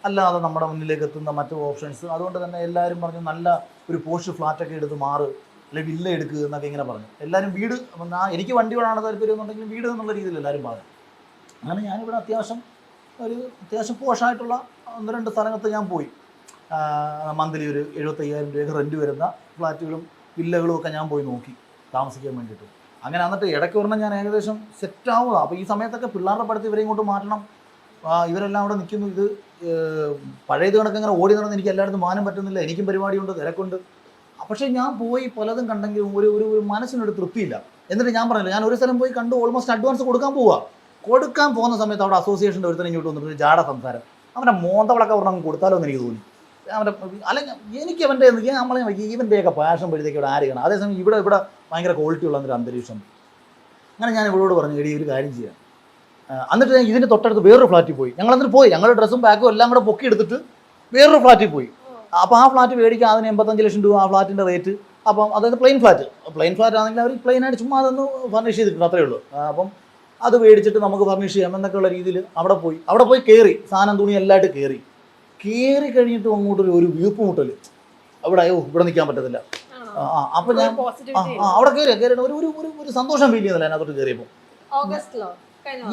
അല്ലാതെ നമ്മുടെ മുന്നിലേക്ക് എത്തുന്ന മറ്റു ഓപ്ഷൻസ്. അതുകൊണ്ട് തന്നെ എല്ലാവരും പറഞ്ഞു നല്ല ഒരു പോസ്റ്റ് ഫ്ലാറ്റൊക്കെ എടുത്ത് മാറ്, അല്ലെങ്കിൽ വില്ല എടുക്കുക എന്നൊക്കെ ഇങ്ങനെ പറഞ്ഞു. എല്ലാവരും വീട് എനിക്ക് വണ്ടിയോടാണ് താല്പര്യം എന്നുണ്ടെങ്കിലും വീട് എന്നുള്ള രീതിയിൽ എല്ലാവരും പറഞ്ഞു. അങ്ങനെ ഞാനിവിടെ അത്യാവശ്യം പോഷായിട്ടുള്ള 1-2 സ്ഥലത്ത് ഞാൻ പോയി. മന്ത്ലി ഒരു 75,000 രൂപയൊക്കെ റെൻറ്റ് വരുന്ന ഫ്ലാറ്റുകളും വില്ലകളും ഒക്കെ ഞാൻ പോയി നോക്കി താമസിക്കാൻ വേണ്ടിയിട്ട്. അങ്ങനെ എന്നിട്ട് ഇടയ്ക്ക് പറഞ്ഞാൽ ഞാൻ ഏകദേശം സെറ്റാവുക. അപ്പോൾ ഈ സമയത്തൊക്കെ പിള്ളേരുടെ പഠിത്തം ഇവരെ ഇങ്ങോട്ട് മാറ്റണം, ഇവരെല്ലാം അവിടെ നിൽക്കുന്നു. ഇത് പഴയത് കണക്ക് ഇങ്ങനെ ഓടി നടന്ന് എനിക്ക് എല്ലായിടത്തും മാനം പറ്റുന്നില്ല, എനിക്കും പരിപാടിയുണ്ട്, തിരക്കുണ്ട്. പക്ഷേ ഞാൻ പോയി പലതും കണ്ടെങ്കിലും ഒരു മനസ്സിനൊരു തൃപ്തിയില്ല. എന്നിട്ട് ഞാൻ പറഞ്ഞില്ല, ഞാൻ ഒരു സ്ഥലം പോയി കണ്ടു, ഓൾമോസ്റ്റ് അഡ്വാൻസ് കൊടുക്കാൻ പോകുന്ന സമയത്ത് അവിടെ അസോസിയേഷൻ്റെ ഒരുത്തന്നെ ഇങ്ങോട്ട് വന്നിട്ട് ജാട സംസാരം. അവൻ്റെ മോന്തവളൊക്കെ പറഞ്ഞാൽ കൊടുത്താലോ എന്ന് എനിക്ക് തോന്നി. എനിക്ക് അവൻ്റെ ഇവൻ്റെയൊക്കെ പാഷൻ പഴുത്തേക്ക് ഇവിടെ ആര് കാണാം. അതേസമയം ഇവിടെ ഭയങ്കര ക്വാളിറ്റി ഉള്ള ഒരു അന്തരീക്ഷം. അങ്ങനെ ഞാൻ ഇവളോട് പറഞ്ഞു എടി ഒരു കാര്യം ചെയ്യാം. എന്നിട്ട് ഞാൻ ഇതിൻ്റെ തൊട്ടടുത്ത് വേറൊരു ഫ്ലാറ്റിൽ പോയി. ഞങ്ങളന്നിട്ട് പോയി, ഞങ്ങളുടെ ഡ്രസ്സും ബാഗും എല്ലാം കൂടെ പൊക്കി എടുത്തിട്ട് വേറൊരു ഫ്ലാറ്റിൽ പോയി. അപ്പോൾ ആ ഫ്ലാറ്റ് മേടിക്കാൻ അതിന് 85 ലക്ഷം രൂപ ആ ഫ്ലാറ്റിൻ്റെ റേറ്റ്. അപ്പം അതായത് പ്ലെയിൻ ഫ്ലാറ്റ് ആണെങ്കിൽ അവർ പ്ലെയിനായിട്ട് ചുമ്മാ അതൊന്ന് ഫർണിഷ് ചെയ്തിട്ടുണ്ട്, അത്രയേ ഉള്ളൂ. അപ്പം അത് മേടിച്ചിട്ട് നമുക്ക് ഫർണിഷ് ചെയ്യാം എന്നൊക്കെയുള്ള രീതിയിൽ അവിടെ പോയി കയറി സാധനം തുണി എല്ലായിട്ട് കയറി കഴിഞ്ഞിട്ട് അങ്ങോട്ടൊരു വീർപ്പ് മുട്ടൽ. ഇവിടെ ഇവിടെ നിൽക്കാൻ പറ്റത്തില്ല. അപ്പൊ ഞാൻ അവിടെ കയറിയിട്ട് ഒരു സന്തോഷം ഫീൽ ചെയ്യുന്നില്ല അതിനകത്തോട്ട് കയറിയപ്പോൾ. ഓഗസ്റ്റിലോ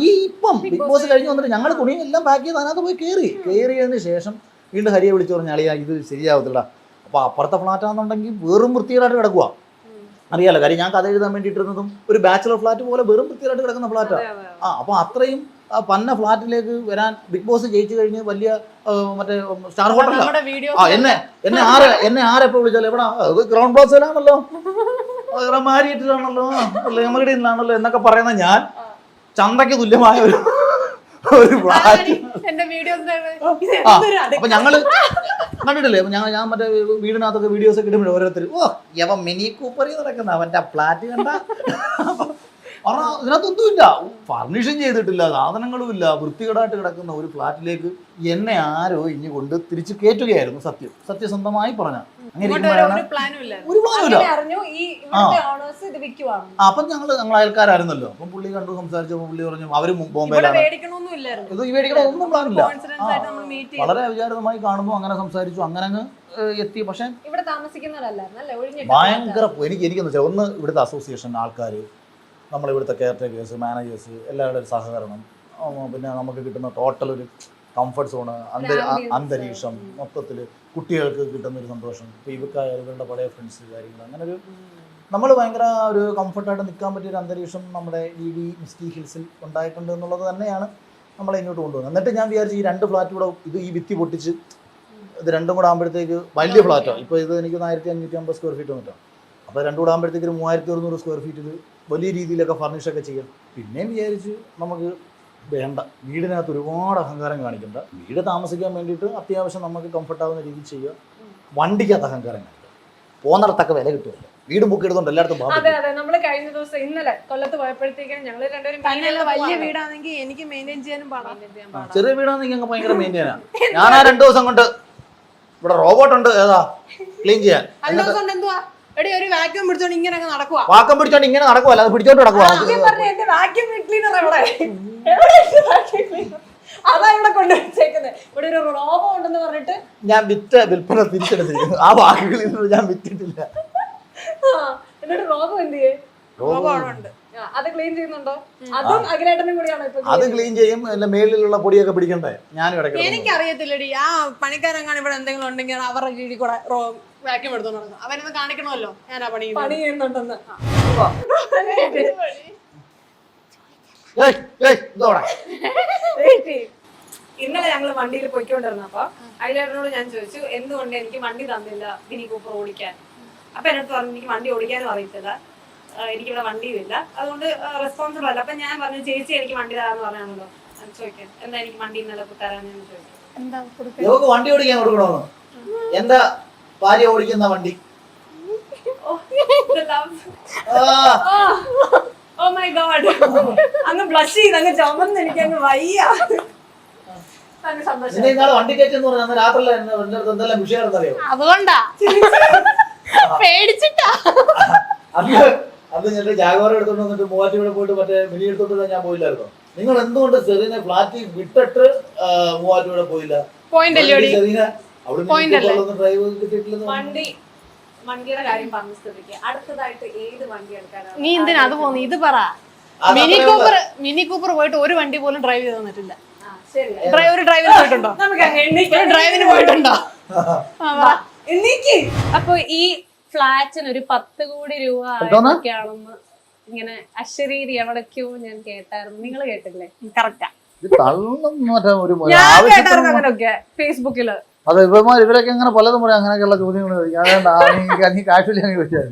ഈ ഇപ്പം ബിഗ് ബോസ് കഴിഞ്ഞ് വന്നിട്ട് ഞങ്ങൾ തുണിയെല്ലാം പാക്ക് ചെയ്ത് അതിനകത്ത് പോയി കയറിയതിന് ശേഷം വീണ്ടും ഹരിയെ വിളിച്ചു പറഞ്ഞാൽ അളിയാ ഇത് ശരിയാവത്തില്ല. അപ്പോൾ അപ്പുറത്തെ ഫ്ലാറ്റാണെന്നുണ്ടെങ്കിൽ വെറും വൃത്തികേടായിട്ട് കിടക്കുക. അറിയാലോ, കാര്യം ഞാൻ കഥ എഴുതാൻ വേണ്ടിയിട്ടിരുന്നതും ഒരു ബാച്ചിലർ ഫ്ലാറ്റ് പോലെ വെറും വൃത്തികേടായിട്ട് കിടക്കുന്ന ഫ്ലാറ്റാണ്. അപ്പോൾ അത്രയും പന്ന ഫ്ലാറ്റിലേക്ക് വരാൻ ബിഗ് ബോസ് ജയിച്ചു കഴിഞ്ഞ് വലിയ മറ്റേ സ്റ്റാർ ഹോട്ടലാണ്. എന്നെ ആരെപ്പോൾ വിളിച്ചാലും എവിടെ ഗ്രൗണ്ട് ഫ്ലോസിലാണല്ലോ, മാരിയറ്റിലാണല്ലോ, ലെമഗഡിയിലാണല്ലോ എന്നൊക്കെ പറയുന്ന ഞാൻ ചന്തയ്ക്ക് തുല്യമായ ഒരു ഫ്ലാറ്റ്. അപ്പൊ ഞങ്ങള് കണ്ടിട്ടില്ലേ, ഞാൻ മറ്റേ വീടിനകത്തൊക്കെ വീഡിയോസ് ഒക്കെ ഇടുമ്പോൾ ഓരോരുത്തർ യവൻ മിനി കൂപ്പറി നടക്കുന്ന അവന്റെ ഫ്ലാറ്റ് കണ്ട. കാരണം ഇതിനകത്തൊന്നുമില്ല, ഫർണിഷിങ് ചെയ്തിട്ടില്ല, സാധനങ്ങളും ഇല്ല, വൃത്തികേടായിട്ട് കിടക്കുന്ന ഒരു ഫ്ലാറ്റിലേക്ക് എന്നെ ആരോ ഇനി കൊണ്ട് തിരിച്ച് കയറ്റുകയായിരുന്നു. സത്യസന്ധമായി പറഞ്ഞ അങ്ങനെ ഒരു പ്ലാനുമില്ല. അപ്പം ഞങ്ങൾ അയൽക്കാരായിരുന്നല്ലോ. അപ്പം പുള്ളി കണ്ടു, സംസാരിച്ചപ്പോൾ പുള്ളി പറഞ്ഞു അവര് ബോംബെയിലാണ്, ഇത് മേടിക്കണമൊന്നും പ്ലാനില്ല. വളരെ വിചാരിതമായി കാണുമ്പോൾ അങ്ങനെ സംസാരിച്ചു, അങ്ങനെ അങ്ങ് എത്തി. പക്ഷെ ഭയങ്കര എനിക്കെന്ന് വെച്ചാൽ ഒന്ന് ഇവിടുത്തെ അസോസിയേഷൻ ആൾക്കാർ, നമ്മളിവിടുത്തെ കെയർ ടേക്കേഴ്സ്, മാനേജേഴ്സ്, എല്ലാവരുടെയും സഹകരണം, പിന്നെ നമുക്ക് കിട്ടുന്ന ടോട്ടൽ ഒരു കംഫർട്ട് സോണ്, അന്തരീക്ഷം, മൊത്തത്തിൽ കുട്ടികൾക്ക് കിട്ടുന്നൊരു സന്തോഷം, ഇപ്പോൾ ഇവർക്കായാലും ഇവരുടെ പഴയ ഫ്രണ്ട്സ് കാര്യങ്ങൾ, അങ്ങനെ ഒരു നമ്മൾ ഭയങ്കര ഒരു കംഫർട്ടായിട്ട് നിൽക്കാൻ പറ്റിയൊരു അന്തരീക്ഷം നമ്മുടെ മിസ്റ്റി ഹിൽസിൽ ഉണ്ടായിട്ടുണ്ട് എന്നുള്ളത് തന്നെയാണ് നമ്മളെ ഇങ്ങോട്ട് കൊണ്ടുവന്നത്. എന്നിട്ട് ഞാൻ വിചാരിച്ചു ഈ 2 ഫ്ലാറ്റ് കൂടെ ഈ ഭിത്തി പൊട്ടിച്ച് ഇത് രണ്ടും കൂടെ ആകുമ്പോഴത്തേക്ക് വലിയ ഫ്ലാറ്റാണ്. ഇപ്പോൾ ഇത് എനിക്ക് 1550 സ്ക്വയർ ഫീറ്റ് വന്നിട്ടാണ്. അപ്പോൾ രണ്ടും കൂടെ ആകുമ്പോഴത്തേക്ക് ഒരു 3600 സ്ക്വയർ ഫീറ്റിൽ വലിയ രീതിയിലൊക്കെ ഫർണിഷൊക്കെ ചെയ്യാം. പിന്നെയും വിചാരിച്ച് നമുക്ക് വേണ്ട, വീടിനകത്ത് ഒരുപാട് അഹങ്കാരം കാണിക്കണ്ട, വീട് താമസിക്കാൻ വേണ്ടിയിട്ട് അത്യാവശ്യം നമുക്ക് കംഫർട്ടാവുന്ന രീതിയിൽ ചെയ്യുക, വണ്ടിക്കകത്ത് അഹങ്കാരം കാണിക്കുക, പോകുന്നിടത്തൊക്കെ വില കിട്ടുമല്ലോ, വീടും ബുക്ക് എടുത്തോണ്ട് എല്ലായിടത്തും. അതെ അതെ, നമ്മള് കഴിഞ്ഞ ദിവസം ഇന്നലെ കൊല്ലത്ത് പോയപ്പോഴത്തേക്കും ഞങ്ങൾ രണ്ടുപേരും വലിയ വീടാണെങ്കിൽ എനിക്ക് മെയിൻറ്റെയിൻ ചെയ്യാനും പാടാം, ചെറിയ വീടാണെങ്കിൽ ഞങ്ങൾക്ക് ഭയങ്കര മെയിൻറ്റെയിനാണ്. ഞാൻ ആ 2 ദിവസം കൊണ്ട് ഇവിടെ റോബോട്ട് ഉണ്ട് ഏതാ ക്ലീൻ ചെയ്യാൻ. എന്തുവാ എടി ഒരു വാക്യൂം പിടിച്ചോണ്ട് ഇങ്ങനെ നടക്കുവാ, വാക്കം പിടിച്ചോണ്ട് ഇങ്ങനെ നടക്കുവല്ല, അത് പിടിച്ചോണ്ട് നടക്കുവാ. അതാ ഇവിടെ കൊണ്ടുവച്ചേക്കുന്നത്. ഇവിടെ ഒരു റോബോ ഉണ്ടെന്ന് പറഞ്ഞിട്ട് ഞാൻ വിൽപ്പന തിരിച്ചെടുത്തിരിക്കുന്നു. ആ വാക്കുകളിൽ ഞാൻ വിറ്റിട്ടില്ല. എന്നിട്ട് റോബോ എന്ത് ചെയ്യേ? റോബോ ഉണ്ട്, അത് ക്ലീൻ ചെയ്യുന്നുണ്ടോ? അതും അഖിലേട്ടനും കൂടിയാണോ ഇപ്പൊ? അത് ക്ലീൻ ചെയ്യും, അല്ല മേളിലുള്ള പൊടിയൊക്കെ പിടിക്കണ്ടേ. ഞാനും ഇടയ്ക്ക് എനിക്കറിയത്തില്ലടി, ആ പണിക്കാരെങ്ങാനും ഇവിടെ എന്തെങ്കിലും ഉണ്ടെങ്കിൽ അവരുടെ കീഴിൽ കൂടെ വാക്യൂം എടുത്തോണ്ട് നടക്കും. അവരൊന്ന് കാണിക്കണമല്ലോ ഞാനാ പണി ചെയ്യുന്നുണ്ടെന്ന്. ഇന്നലെ ഞങ്ങൾ വണ്ടിയിൽ പൊയ്ക്കൊണ്ടിരുന്നപ്പോ അഖിലേട്ടനോട് ഞാൻ ചോദിച്ചു എന്തുകൊണ്ട് എനിക്ക് വണ്ടി തന്നില്ല മിനി കൂപ്പർ ഓടിക്കാൻ. അപ്പൊ എന്നോട് പറഞ്ഞു എനിക്ക് വണ്ടി ഓടിക്കാനും അറിയത്തില്ല, എനിക്കിവിടെ വണ്ടിയുമില്ല, അതുകൊണ്ട് റെസ്പോൺസിബിൾ അല്ല. അപ്പൊ ഞാൻ പറഞ്ഞു ചേച്ചി എനിക്ക് വണ്ടി തരാന്ന് പറഞ്ഞാണല്ലോ, ചോദിക്കാൻ എന്താ എനിക്ക് വണ്ടി ഇന്നലെ തരാന്ന് ചോദിക്കും. എന്താ വണ്ടി ഓടിക്കാൻ കൊടുക്കണോന്ന്? എന്താ ഭാര്യ ഓടിക്കുന്ന വണ്ടി? ഓ മൈ ഗോഡ്, അങ്ങ് ബ്ലഷ് ചെയ്ത് അങ്ങ് ചുമന്ന് എനിക്ക് അങ്ങ് വയ്യ. വണ്ടി കയറ്റെന്ന് പറഞ്ഞാൽ രാത്രി എന്തെല്ലാം വിഷയം അറിയോ? അതുകൊണ്ടാ പേടിച്ചിട്ടാ. അത് ഞാൻ ജാഗോറ എടുത്തോണ്ട് വന്നിട്ട് മൂവാറ്റുപുഴ പോയിട്ട് മറ്റേ മിനി എടുത്തോണ്ട് ഞാൻ പോയില്ലായിരുന്നോ? നിങ്ങൾ എന്തുകൊണ്ട് സെറീനെ ഫ്ലാറ്റിൽ വിട്ടിട്ട് മൂവാറ്റുപുഴ പോയില്ല? വണ്ടിയുടെ കാര്യം പറഞ്ഞ സ്ഥിതിക്ക് അടുത്തതായിട്ട് ഏത് വണ്ടി എടുക്കാനാണ്? നീ എന്തിനാ അത് പോന്നു? ഇത് പറ. മിനി കൂപ്പർ പോയിട്ട് ഒരു വണ്ടി പോലും ഡ്രൈവ് ചെയ്ത് തന്നിട്ടില്ല. ഒരു ഡ്രൈവിന് പോയിട്ടുണ്ടോ? ഡ്രൈവിന് പോയിട്ടുണ്ടോ? അപ്പൊ ഈ ഫ്ലാറ്റിന് ഒരു 10 കോടി രൂപ ആണെന്ന് ഇങ്ങനെ അശരീരി എവിടേക്കോ ഞാൻ കേട്ടായിരുന്നു. നിങ്ങൾ കേട്ടില്ലേ? കറക്റ്റാ, ഞാൻ കേട്ടായിരുന്നു അങ്ങനെയൊക്കെ ഫേസ്ബുക്കില്. അതെ, ഇവരൊക്കെ ഇങ്ങനെ പലതും പറയാം, അങ്ങനെയൊക്കെയുള്ള ചോദ്യങ്ങൾ.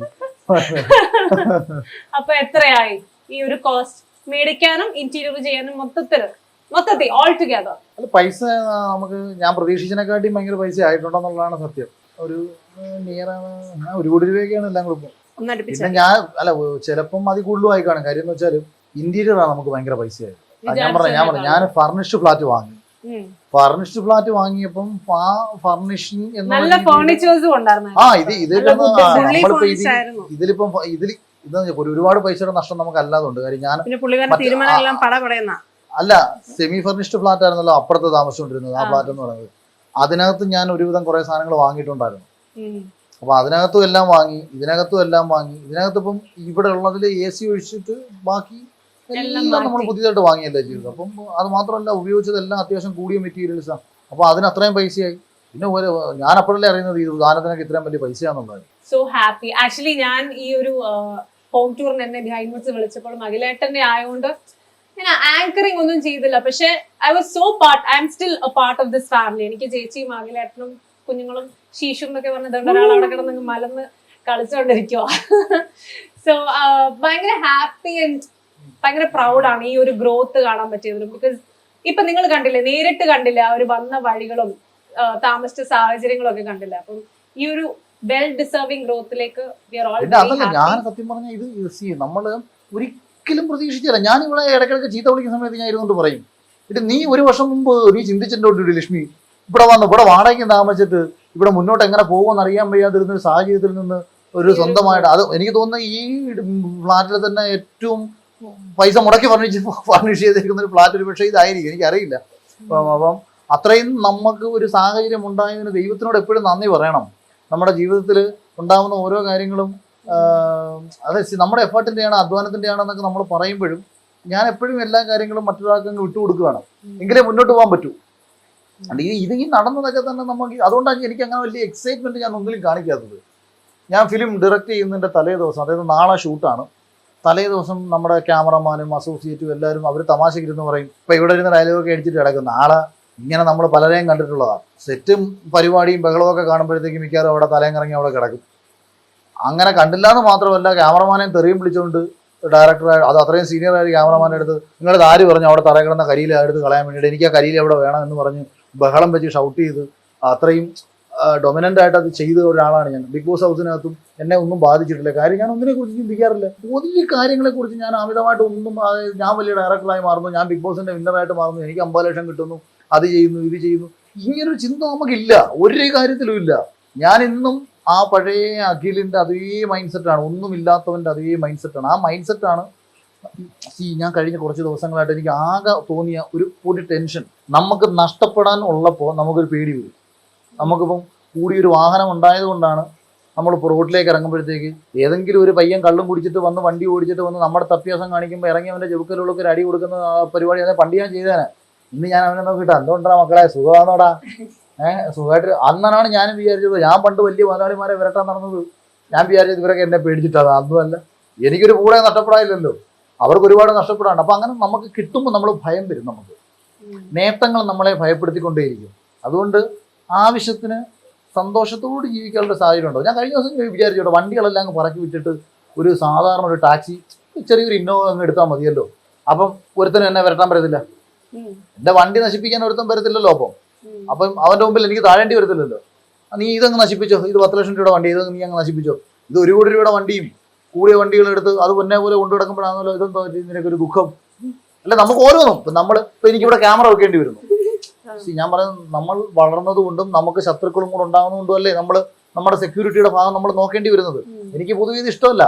അപ്പൊ എത്രയായി ഈ ഒരു കോസ്റ്റ് മേടിക്കാനും ഇന്റീരിയർ ചെയ്യാനും മൊത്തത്തിൽ ഓൾ ടുഗദർ? അല്ല, പൈസ നമുക്ക് ഞാൻ പ്രതീക്ഷിച്ചതിനെക്കാട്ടിയും ഭയങ്കര പൈസ ആയിട്ടുണ്ടെന്നുള്ളതാണ് സത്യം. ഒരു നിയറാണ് 1 കോടി രൂപയൊക്കെയാണ് എല്ലാം കൂടെ. പിന്നെ ഞാൻ ചിലപ്പം അതിൽ കൂടുതലുമായി കാണും. കാര്യം എന്ന് വെച്ചാൽ ഇന്റീരിയർ ആണ് നമുക്ക് ഭയങ്കര പൈസയായത്. ഞാൻ ഫർണിഷ്ഡ് ഫ്ലാറ്റ് വാങ്ങി. ഫർണിഷ്ഡ് ഫ്ലാറ്റ് വാങ്ങിയപ്പം ആ ഫർണിഷിങ് ഇതിലിപ്പം ഒരുപാട് പൈസയുടെ നഷ്ടം നമുക്ക് അല്ലാതുണ്ട്. കാര്യം ഞാൻ അല്ല, സെമി ഫർണിഷ്ഡ് ഫ്ലാറ്റ് ആയിരുന്നല്ലോ അപ്പുറത്ത് താമസിച്ചുകൊണ്ടിരുന്നത് ആ ഫ്ലാറ്റ് എന്ന് പറയുന്നത്. അതിനകത്ത് ഞാൻ ഒരുവിധം കുറെ സാധനങ്ങൾ വാങ്ങിയിട്ടുണ്ടായിരുന്നു. അപ്പോൾ അതിനകത്തും എല്ലാം വാങ്ങി, ഇതിനകത്ത് ഇപ്പം ഇവിടെ ഉള്ളതിൽ AC ഒഴിച്ചിട്ട് ബാക്കി എല്ലാം നമ്മൾ പുതിയതായിട്ട് വാങ്ങിയല്ലേ ചെയ്തത്. അപ്പം അത് മാത്രമല്ല ഉപയോഗിച്ചതെല്ലാം അത്യാവശ്യം കൂടിയ മെറ്റീരിയൽസാണ്. അപ്പോൾ അതിന് അത്രയും പൈസയായി. പിന്നെ ഞാൻ അപ്പോഴല്ലേ അറിയുന്നത് ഈ സാധനത്തിനൊക്കെ ഇത്രയും വലിയ പൈസയാണെന്നുള്ളത്. So happy. ആക്ച്വലി ഞാൻ ഈ ഒരു ഹോം ടൂറിന് എന്നെ ബിഹൈൻഡ് മീൻസ് വിളിച്ചപ്പോൾ അഖിലേട്ടന്റെ ആയതുകൊണ്ട് ഞാൻ ആങ്കറിങ് ഒന്നും ചെയ്തില്ല. പക്ഷെ I was so I am still A part of this family. എനിക്ക് ചേച്ചിയും അഖിലേട്ടനും കുഞ്ഞുങ്ങളും ശീശും എന്നൊക്കെ പറഞ്ഞതുകൊണ്ട് ഒരാൾ അവിടെ കിടന്ന് മലന്ന് കളിച്ചുകൊണ്ടിരിക്കുക. സോ ഭയങ്കര ഹാപ്പി ആൻഡ് ഭയങ്കര പ്രൗഡാണ് ഈ ഒരു ഗ്രോത്ത് കാണാൻ പറ്റിയതിലും. ബിക്കോസ് ഇപ്പൊ നിങ്ങൾ കണ്ടില്ലേ, നേരിട്ട് കണ്ടില്ല അവർ വന്ന വഴികളും താമസിച്ച സാഹചര്യങ്ങളും ഒക്കെ കണ്ടില്ല. അപ്പം ഈ ഒരു വെൽ ഡിസേർവിംഗ് ഗ്രോത്തിലേക്ക് ഞാൻ സത്യം പറഞ്ഞ ഇത് നമ്മള് ഒരിക്കലും പ്രതീക്ഷിച്ചില്ല. ഞാൻ ഇവിടെ ഇടയ്ക്കിടയ്ക്ക് ചീത്ത വിളിക്കുന്ന സമയത്ത് ഞാൻ ഇരുന്നുകൊണ്ട് പറയും, ഇത് നീ ഒരു വർഷം മുമ്പ് നീ ചിന്തിച്ചിട്ടുണ്ട് ലക്ഷ്മി, ഇവിടെ വാടകയ്ക്ക് താമസിച്ചിട്ട് ഇവിടെ മുന്നോട്ട് എങ്ങനെ പോകുമെന്ന് അറിയാൻ വയ്യാതിരുന്ന ഒരു സാഹചര്യത്തിൽ നിന്ന് ഒരു സ്വന്തമായിട്ട്, അത് എനിക്ക് തോന്നുന്ന ഈ ഫ്ലാറ്റിൽ തന്നെ ഏറ്റവും പൈസ മുടക്കി ഫർണിഷ് ചെയ്തിരിക്കുന്ന ഒരു ഫ്ലാറ്റ് ഒരു പക്ഷേ ഇതായിരിക്കും, എനിക്കറിയില്ല. അപ്പം അത്രയും നമുക്ക് ഒരു സാഹചര്യം ഉണ്ടായതിന് ദൈവത്തിനോട് എപ്പോഴും നന്ദി പറയണം. നമ്മുടെ ജീവിതത്തിൽ ഉണ്ടാകുന്ന ഓരോ കാര്യങ്ങളും അതെ നമ്മുടെ എഫേർട്ടിൻ്റെയാണ്, അധ്വാനത്തിൻ്റെയാണ് എന്നൊക്കെ നമ്മൾ പറയുമ്പോഴും ഞാൻ എപ്പോഴും എല്ലാ കാര്യങ്ങളും മറ്റൊരാൾക്ക് വിട്ടുകൊടുക്കുകയാണ്, എങ്കിലേ മുന്നോട്ട് പോകാൻ പറ്റൂ. ഇത് ഈ നടന്നതൊക്കെ തന്നെ നമുക്ക്, അതുകൊണ്ടാണ് എനിക്ക് അങ്ങനെ വലിയ എക്സൈറ്റ്മെൻറ്റ് ഞാൻ ഒന്നിലും കാണിക്കാത്തത്. ഞാൻ ഫിലിം ഡയറക്റ്റ് ചെയ്യുന്നതിൻ്റെ തലേ ദിവസം, അതായത് നാളെ ഷൂട്ടാണ്, തലേ ദിവസം നമ്മുടെ ക്യാമറമാനും അസോസിയേറ്റും എല്ലാവരും അവർ തമാശക്കിരുന്ന് പറയും, ഇപ്പം ഇവിടെ ഇരുന്ന് ഡയലോഗൊക്കെ അടിച്ചിട്ട് കിടക്കും, നാളെ ഇങ്ങനെ നമ്മൾ പലരെയും കണ്ടിട്ടുള്ളതാണ്. സെറ്റും പരിപാടിയും ബഹളമൊക്കെ കാണുമ്പോഴത്തേക്കും മിക്കവാറും അവിടെ തലയും കറങ്ങി അവിടെ കിടക്കും. അങ്ങനെ കണ്ടില്ല എന്ന് മാത്രമല്ല, ക്യാമറമാനെയും തെറിയും വിളിച്ചുകൊണ്ട് ഡയറക്ടർ, അത് അത്രയും സീനിയറായ ക്യാമറമാനെ എടുത്ത് നിങ്ങളുടെ ആര് പറഞ്ഞു അവിടെ തറ കിടന്ന കരിയിൽ എടുത്ത് കളയാൻ വേണ്ടിയിട്ട് എനിക്ക് ആ കരിയിൽ എവിടെ വേണം എന്ന് പറഞ്ഞ് ബഹളം വെച്ച് ഷൗട്ട് ചെയ്ത് അത്രയും ഡൊമിനൻ്റ് ആയിട്ട് അത് ചെയ്ത ഒരാളാണ് ഞാൻ. ബിഗ് ബോസ് ഹൗസിനകത്തും എന്നെ ഒന്നും ബാധിച്ചിട്ടില്ല. കാര്യം ഞാൻ ഒന്നിനെ കുറിച്ച് ചിന്തിക്കാറില്ല. വലിയ കാര്യങ്ങളെക്കുറിച്ച് ഞാൻ അമിതമായിട്ട് ഒന്നും, ഞാൻ വലിയ ഡയറക്ടറായി മാറുന്നു, ഞാൻ ബിഗ് ബോസിൻ്റെ വിന്നറായിട്ട് മാറുന്നു, എനിക്ക് 50 ലക്ഷം കിട്ടുന്നു, അത് ചെയ്യുന്നു ഇത് ചെയ്യുന്നു, ഇങ്ങനൊരു ചിന്ത നമുക്കില്ല, ഒരു കാര്യത്തിലും ഇല്ല. ഞാൻ ഇന്നും ആ പഴയ അഖിലിൻ്റെ അതേ മൈൻഡ് സെറ്റാണ്, ഒന്നുമില്ലാത്തവൻ്റെ അതേ മൈൻഡ് സെറ്റാണ്. ആ മൈൻഡ് സെറ്റാണ് ഞാൻ കഴിഞ്ഞ കുറച്ച് ദിവസങ്ങളായിട്ട് എനിക്ക് ആകെ തോന്നിയ ഒരു ടെൻഷൻ. നമുക്ക് നഷ്ടപ്പെടാൻ ഉള്ളപ്പോൾ നമുക്കൊരു പേടി വരും. നമുക്കിപ്പം കൂടിയൊരു വാഹനം ഉണ്ടായത് കൊണ്ടാണ് നമ്മളിപ്പോൾ റോഡിലേക്ക് ഇറങ്ങുമ്പോഴത്തേക്ക് ഏതെങ്കിലും ഒരു പയ്യൻ കള്ളും കുടിച്ചിട്ട് വന്ന് വണ്ടി ഓടിച്ചിട്ട് വന്ന് നമ്മുടെ തപ്പ്യാസം കാണിക്കുമ്പോൾ ഇറങ്ങി അവൻ്റെ ചെവുക്കലുള്ളൊക്കെ ഒരു അടി കൊടുക്കുന്ന പരിപാടി അതെ പണ്ട് ഞാൻ ചെയ്തേനെ. ഇന്ന് ഞാൻ അവനെ നോക്കിയിട്ട് എന്തുകൊണ്ടാ മക്കളെ സുഖമാണോടാ, സുഖമായിട്ട്. അന്നാണ് ഞാനും വിചാരിച്ചത്, ഞാൻ പണ്ട് വലിയ മുതലാളിമാരെ വിരട്ടാൻ നടന്നത്, ഞാൻ വിചാരിച്ചത് ഇവരൊക്കെ എന്നെ പേടിച്ചിട്ടാണ്. അതുമല്ല, എനിക്കൊരു കൂടെ നഷ്ടപ്പെടാനില്ലല്ലോ, അവർക്ക് ഒരുപാട് നഷ്ടപ്പെടാണ്ട്. അപ്പം അങ്ങനെ നമുക്ക് കിട്ടുമ്പോൾ നമ്മൾ ഭയം വരും, നമുക്ക് നേട്ടങ്ങൾ നമ്മളെ ഭയപ്പെടുത്തിക്കൊണ്ടേയിരിക്കും. അതുകൊണ്ട് ആവശ്യത്തിന് സന്തോഷത്തോട് ജീവിക്കാനുള്ള സാഹചര്യം ഉണ്ടോ. ഞാൻ കഴിഞ്ഞ ദിവസം വിചാരിച്ചോട്ടെ, വണ്ടികളെല്ലാം അങ്ങ് പറക്കി വിട്ടിട്ട് ഒരു സാധാരണ ഒരു ടാക്സി, ചെറിയൊരു ഇന്നോവ അങ്ങ് എടുത്താൽ മതിയല്ലോ, അപ്പം ഒരുത്തനും എന്നെ വരട്ടാൻ പറ്റത്തില്ല. എൻ്റെ വണ്ടി നശിപ്പിക്കാൻ ഒരുത്തം വരത്തില്ലല്ലോ. അപ്പം അവൻ്റെ മുമ്പിൽ എനിക്ക് താഴേണ്ടി വരത്തില്ലല്ലോ. നീ ഇതങ്ങ് നശിപ്പിച്ചോ, ഇത് 10 ലക്ഷം രൂപയുടെ വണ്ടി, ഇതങ്ങ് നീ അങ്ങ് നശിപ്പിച്ചോ, ഇത് 1 കോടി രൂപയുടെ വണ്ടിയും കൂടിയ വണ്ടികളെടുത്ത് അത് പൊന്നെ പോലെ കൊണ്ടു കിടക്കുമ്പോഴാണല്ലോ ഇതെന്തോ ഇതിനൊക്കെ ഒരു ദുഃഖം അല്ല. നമുക്ക് ഓരോന്നും ഇപ്പം നമ്മൾ ഇപ്പം എനിക്കിവിടെ ക്യാമറ വെക്കേണ്ടി വരുന്നു. ഞാൻ പറയുന്നത്, നമ്മൾ വളർന്നത് കൊണ്ടും നമുക്ക് ശത്രുക്കളും കൂടെ ഉണ്ടാകുന്നതുകൊണ്ടും അല്ലേ നമ്മൾ നമ്മുടെ സെക്യൂരിറ്റിയുടെ ഭാഗം നമ്മൾ നോക്കേണ്ടി വരുന്നത്. എനിക്ക് പൊതുവെ ഇത് ഇഷ്ടമല്ല.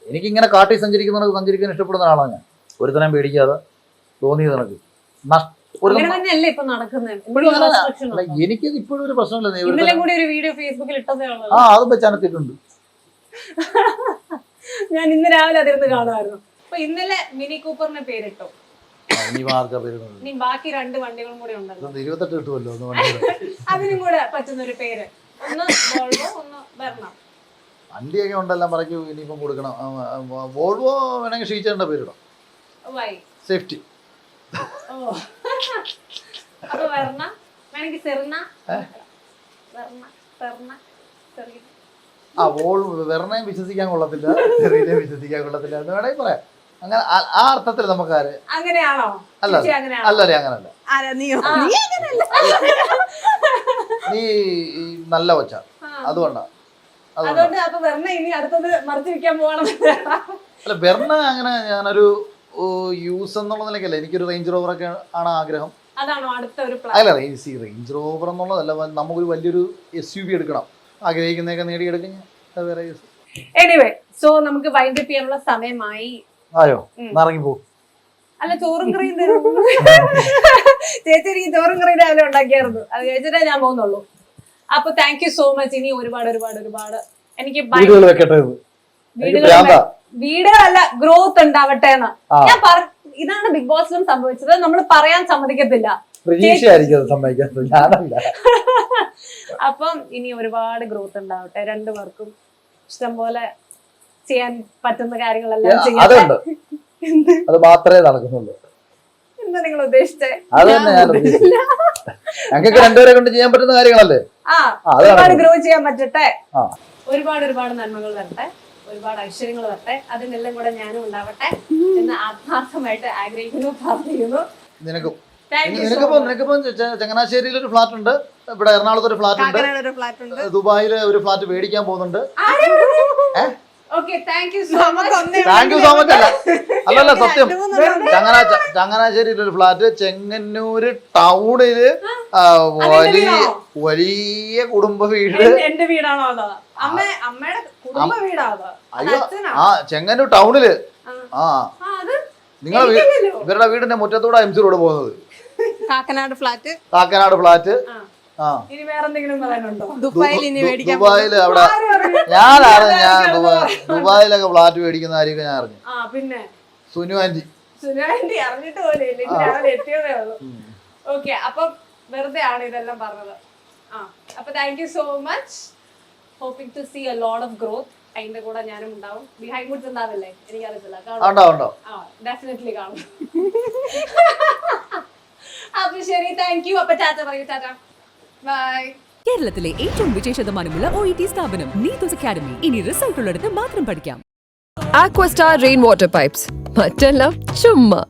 എനിക്കിങ്ങനെ കാട്ടി സഞ്ചരിക്കാൻ ഇഷ്ടപ്പെടുന്ന ആളാണ് ഞാൻ. ഒരുത്തരം പേടിക്കാതെ തോന്നിയത് എനിക്ക് എനിക്കത് ഇപ്പോഴും ഒരു പ്രശ്നമില്ല. അത് വെച്ചാനെത്തിയിട്ടുണ്ട്. ഞാൻ ഇന്ന് രാവിലെ അതിരുന്ന് കാണുമായിരുന്നു. അപ്പൊ ഇന്നലെ മിനി കൂപ്പറിന് പേരിട്ടോ, ഇനി ബാക്കി 2 വണ്ടികളും കൂടെ ഉണ്ടല്ലോ, 28 കിട്ടുമല്ലോ അതിനും കൂടെ പറ്റുന്ന ഒരു പേര്, ഒന്ന് വോൾവോ ഒന്ന് വെർണ. വണ്ടിയൊക്കെ ഉണ്ടെല്ലാം പറയ്ക്ക് ഇനിയിപ്പം കൊടുക്കണം. വോൾവോ വേണമെങ്കിൽ ഷീച്ചേണ്ട പേരിടാം, സേഫ്റ്റി. അപ്പൊ വെർണ വേണമെങ്കിൽ സെർണ, വെർണയും വിശ്വസിക്കാൻ കൊള്ളത്തില്ല, ചെറിയനെയും വിശ്വസിക്കാൻ കൊള്ളത്തില്ല എന്ന് വേണമെങ്കിൽ പറയാം. അങ്ങനെ ആ അർത്ഥത്തിൽ നമുക്ക് അങ്ങനെയാണോ? അല്ല അല്ലേ, അങ്ങനല്ല. നീ നല്ല കൊച്ച, അതുകൊണ്ടാണ്. അല്ല, വെർണ അങ്ങനെ ഞാനൊരു യൂസ് എന്നുള്ള നിലയ്ക്കല്ല, എനിക്കൊരു റേഞ്ച് റോവർ ഒക്കെ ആണ് ആഗ്രഹം. അല്ല, റേഞ്ച് റോവർ എന്നുള്ളതല്ല, നമുക്കൊരു വലിയൊരു SUV എടുക്കണം, ആഗ്രഹിക്കുന്നതൊക്കെ നേടിയെടുക്കും. വേറെ യൂസ്. എനിവേ, സോ നമുക്ക് വൈൻഡ് അപ്പ് ചെയ്യാനുള്ള സമയമായി. ആയോ? ഇറങ്ങിപ്പോ. അല്ല, ചോറും കറിയും ചേച്ചി എനിക്ക് ചോറും കറിയും രാവിലെ ഉണ്ടാക്കിയായിരുന്നു, അത് കഴിച്ചിട്ടേ ഞാൻ പോകുന്നുള്ളൂ. അപ്പൊ താങ്ക് യു സോ മച്ച്. ഇനി ഒരുപാട് എനിക്ക് വീടുകൾ വെക്കട്ടെ ഇത്. എനിക്ക് ഭ്രാന്താ. വീടുകളല്ല, ഗ്രോത്ത് ഉണ്ടാവട്ടെ എന്ന് ഞാൻ ഇതാണ് ബിഗ് ബോസിലും സംഭവിച്ചത്. നമ്മൾ പറയാൻ സമ്മതിക്കത്തില്ല. പ്രതീക്ഷയായിരിക്കും അത് സമ്മതിക്കാത്തത്, ഞാനല്ല. അപ്പം ഇനി ഒരുപാട് ഗ്രോത്ത് ഉണ്ടാവട്ടെ രണ്ടുപേർക്കും. ഇഷ്ടംപോലെ ചെയ്യാൻ പറ്റുന്ന കാര്യങ്ങളെല്ലാം അതുണ്ട്, ചെയ്യട്ടെ. അത് മാത്രമേ നടക്കുന്നുള്ളൂ. എന്താ നിങ്ങൾ ഉദ്ദേശിച്ചേ? അത് തന്നെ ഞാൻ ഉദ്ദേശിച്ചത്. ഞങ്ങൾക്ക് രണ്ടുപേരെ കൊണ്ട് ചെയ്യാൻ പറ്റുന്ന കാര്യങ്ങളല്ലേ. ഒരുപാട് ഗ്രോ ചെയ്യാൻ പറ്റട്ടെ. ഒരുപാട് നന്മകൾ വരട്ടെ, ഒരുപാട് ഐശ്വര്യങ്ങൾ വരട്ടെ. അതിനെല്ലാം കൂടെ ഞാനും ഉണ്ടാവട്ടെ എന്ന് ആത്മാർത്ഥമായിട്ട് ആഗ്രഹിക്കുന്നു, പ്രാർത്ഥിക്കുന്നു. നിനക്കിപ്പോ ചങ്ങനാശ്ശേരിയിൽ ഒരു ഫ്ലാറ്റ് ഉണ്ട്, ഇവിടെ എറണാകുളത്ത് ഒരു ഫ്ലാറ്റ് ഉണ്ട്, ദുബായില് ഒരു ഫ്ലാറ്റ് മേടിക്കാൻ പോകുന്നുണ്ട്. Thank you so much. അല്ലല്ല, സത്യം. ചങ്ങനാശ്ശേരിയിൽ ഒരു ഫ്ലാറ്റ്, ചെങ്ങന്നൂര് ടൗണില് വലിയ കുടുംബ വീട്. എന്റെ വീടാണോ അതോ അമ്മയുടെ കുടുംബ വീടാണോ? അയ്യോ, ചെങ്ങന്നൂർ ടൗണില്. നിങ്ങളെ ഇവരുടെ വീടിന്റെ മുറ്റത്തൂടെ MC റോഡ് പോകുന്നത്. കാക്കനാട് ഫ്ലാറ്റ്. ഇനി വേറെ എന്തെങ്കിലും പറയാനുണ്ടോ? ദുബായില് അവിടെ ഞാൻ ദുബായിലൊക്കെ ഫ്ലാറ്റ് മേടിക്കുന്ന കാര്യമൊക്കെ ഞാൻ അറിഞ്ഞു. പിന്നെ സുനു ആന്റി അറിഞ്ഞിട്ട് പോലെ എത്തിയതേ ഉള്ളൂ. ഓക്കെ, അപ്പൊ വെറുതെ ആണ് ഇതെല്ലാം പറഞ്ഞത്. അപ്പൊ thank you so much. Hoping to see a lot of growth. അതിന്റെ കൂടെ ഞാനും ഉണ്ടാവും. ബിഹൈൻഡ് വുഡ്സ് ഉണ്ടാവില്ലേ? എനിക്കറിയത്തില്ല. ഡെഫിനറ്റ്ലി കാണും. അപ്പൊ ശരി, താങ്ക് യു. അപ്പൊ ടാറ്റ പറയൂ. ടാറ്റ, ബൈ. കേരളത്തിലെ ഏറ്റവും വിജയശതമാനമുള്ള OET സ്ഥാപനം നീതോസ് അക്കാഡമി. ഇനി റിസൾട്ട് ഉള്ളിടത്ത് മാത്രം പഠിക്കാം. Aquastar rainwater pipes. മറ്റെല്ലാം ചുമ്മാ.